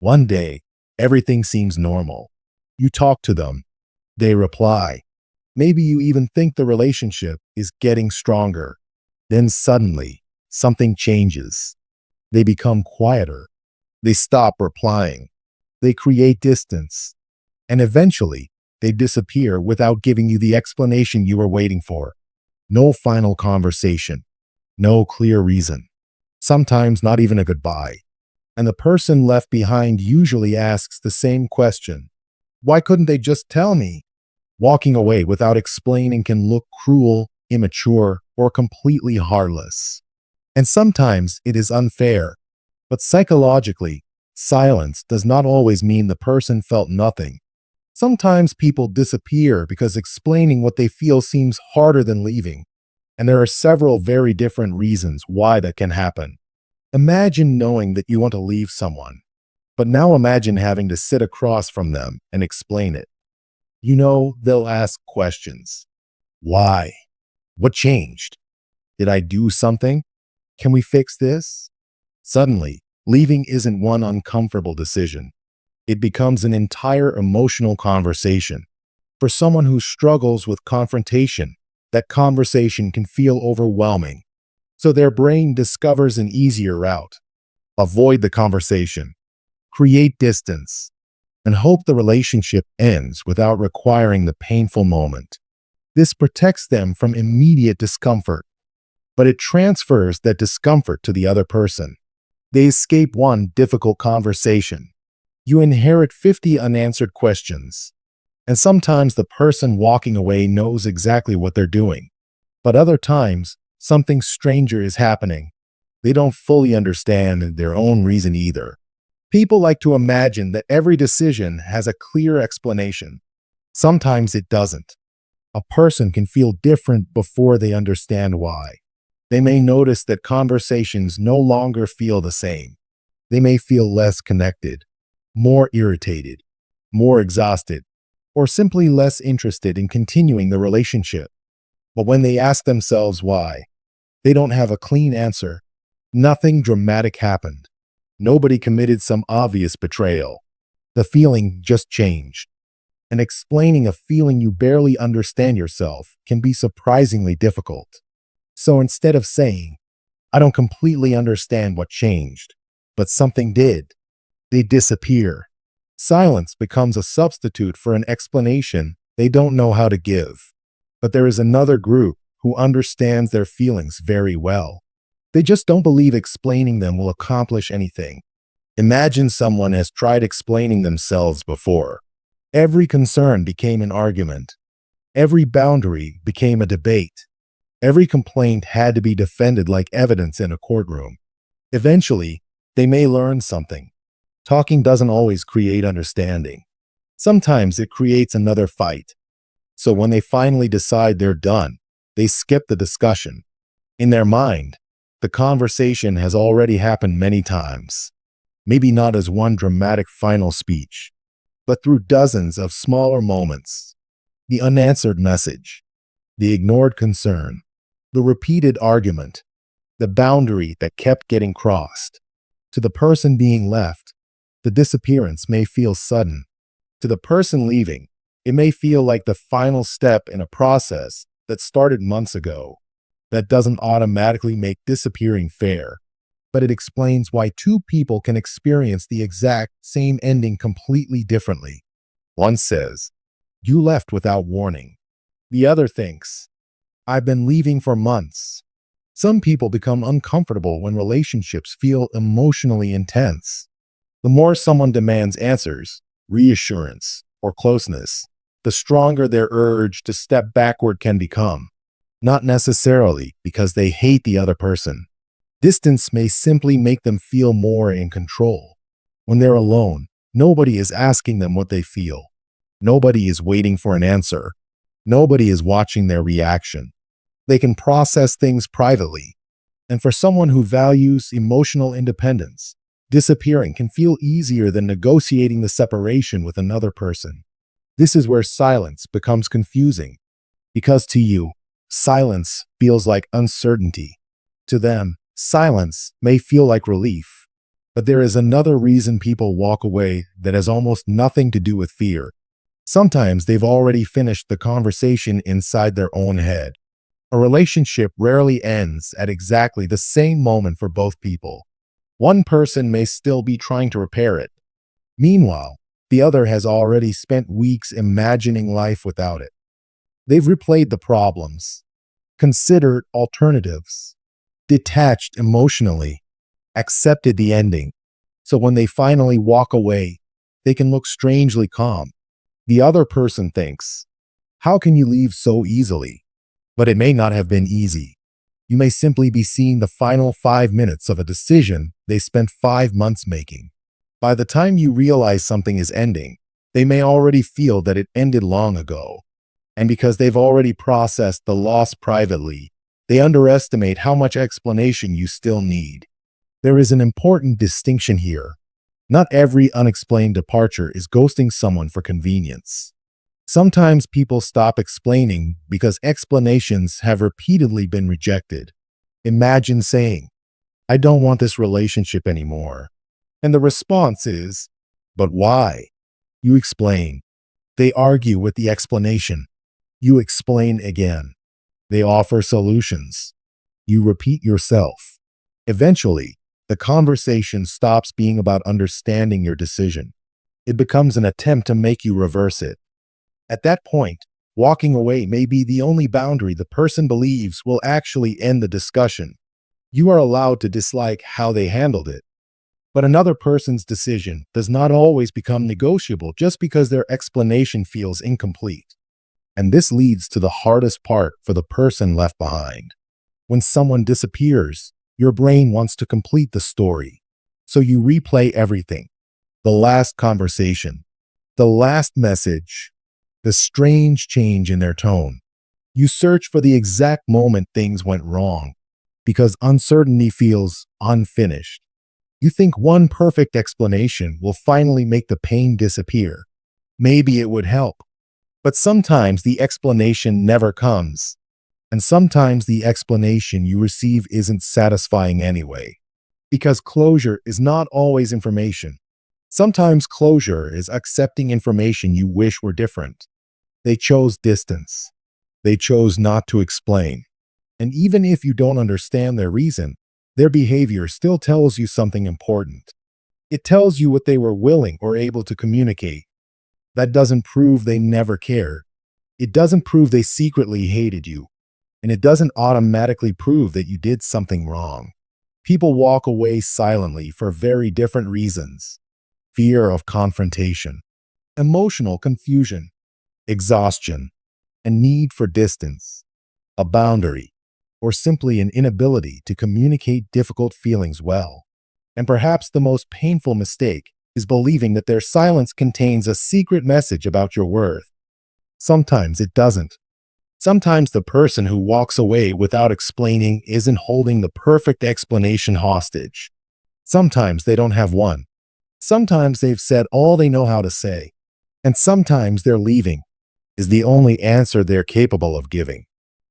One day, everything seems normal. You talk to them. They reply. Maybe you even think the relationship is getting stronger. Then suddenly, something changes. They become quieter. They stop replying. They create distance. And eventually, they disappear without giving you the explanation you were waiting for. No final conversation. No clear reason. Sometimes not even a goodbye. And the person left behind usually asks the same question. Why couldn't they just tell me? Walking away without explaining can look cruel, immature, or completely heartless. And sometimes it is unfair. But psychologically, silence does not always mean the person felt nothing. Sometimes people disappear because explaining what they feel seems harder than leaving. And there are several very different reasons why that can happen. Imagine knowing that you want to leave someone, but now imagine having to sit across from them and explain it. You know, they'll ask questions. Why? What changed? Did I do something? Can we fix this? Suddenly, leaving isn't one uncomfortable decision. It becomes an entire emotional conversation. For someone who struggles with confrontation, that conversation can feel overwhelming. So their brain discovers an easier route. Avoid the conversation. Create distance. And hope the relationship ends without requiring the painful moment. This protects them from immediate discomfort, but it transfers that discomfort to the other person. They escape one difficult conversation. You inherit 50 unanswered questions. And sometimes the person walking away knows exactly what they're doing. But other times, something stranger is happening. They don't fully understand their own reason either. People like to imagine that every decision has a clear explanation. Sometimes it doesn't. A person can feel different before they understand why. They may notice that conversations no longer feel the same. They may feel less connected, more irritated, more exhausted, or simply less interested in continuing the relationship. But when they ask themselves why, they don't have a clean answer. Nothing dramatic happened. Nobody committed some obvious betrayal. The feeling just changed. And explaining a feeling you barely understand yourself can be surprisingly difficult. So instead of saying, I don't completely understand what changed, but something did, they disappear. Silence becomes a substitute for an explanation they don't know how to give. But there is another group who understands their feelings very well. They just don't believe explaining them will accomplish anything. Imagine someone has tried explaining themselves before. Every concern became an argument. Every boundary became a debate. Every complaint had to be defended like evidence in a courtroom. Eventually, they may learn something. Talking doesn't always create understanding. Sometimes it creates another fight. So when they finally decide they're done, they skip the discussion. In their mind, the conversation has already happened many times. Maybe not as one dramatic final speech, but through dozens of smaller moments. The unanswered message, the ignored concern, the repeated argument, the boundary that kept getting crossed. To the person being left, the disappearance may feel sudden. To the person leaving, it may feel like the final step in a process that started months ago. That doesn't automatically make disappearing fair, but it explains why two people can experience the exact same ending completely differently. One says, "You left without warning." The other thinks, "I've been leaving for months." Some people become uncomfortable when relationships feel emotionally intense. The more someone demands answers, reassurance, or closeness, the stronger their urge to step backward can become. Not necessarily because they hate the other person. Distance may simply make them feel more in control. When they're alone, nobody is asking them what they feel. Nobody is waiting for an answer. Nobody is watching their reaction. They can process things privately. And for someone who values emotional independence, disappearing can feel easier than negotiating the separation with another person. This is where silence becomes confusing. Because to you, silence feels like uncertainty. To them, silence may feel like relief. But there is another reason people walk away that has almost nothing to do with fear. Sometimes they've already finished the conversation inside their own head. A relationship rarely ends at exactly the same moment for both people. One person may still be trying to repair it. Meanwhile, the other has already spent weeks imagining life without it. They've replayed the problems, considered alternatives, detached emotionally, accepted the ending. So when they finally walk away, they can look strangely calm. The other person thinks, "How can you leave so easily?" But it may not have been easy. You may simply be seeing the final 5 minutes of a decision they spent 5 months making. By the time you realize something is ending, they may already feel that it ended long ago. And because they've already processed the loss privately, they underestimate how much explanation you still need. There is an important distinction here. Not every unexplained departure is ghosting someone for convenience. Sometimes people stop explaining because explanations have repeatedly been rejected. Imagine saying, "I don't want this relationship anymore." And the response is, "But why?" You explain. They argue with the explanation. You explain again. They offer solutions. You repeat yourself. Eventually, the conversation stops being about understanding your decision. It becomes an attempt to make you reverse it. At that point, walking away may be the only boundary the person believes will actually end the discussion. You are allowed to dislike how they handled it. But another person's decision does not always become negotiable just because their explanation feels incomplete. And this leads to the hardest part for the person left behind. When someone disappears, your brain wants to complete the story. So you replay everything. The last conversation, the last message, the strange change in their tone. You search for the exact moment things went wrong because uncertainty feels unfinished. You think one perfect explanation will finally make the pain disappear. Maybe it would help. But sometimes the explanation never comes. And sometimes the explanation you receive isn't satisfying anyway. Because closure is not always information. Sometimes closure is accepting information you wish were different. They chose distance. They chose not to explain. And even if you don't understand their reason, their behavior still tells you something important. It tells you what they were willing or able to communicate. That doesn't prove they never cared. It doesn't prove they secretly hated you. And it doesn't automatically prove that you did something wrong. People walk away silently for very different reasons. Fear of confrontation, emotional confusion, exhaustion, a need for distance, a boundary, or simply an inability to communicate difficult feelings well. And perhaps the most painful mistake is believing that their silence contains a secret message about your worth. Sometimes it doesn't. Sometimes the person who walks away without explaining isn't holding the perfect explanation hostage. Sometimes they don't have one. Sometimes they've said all they know how to say. And sometimes their leaving is the only answer they're capable of giving.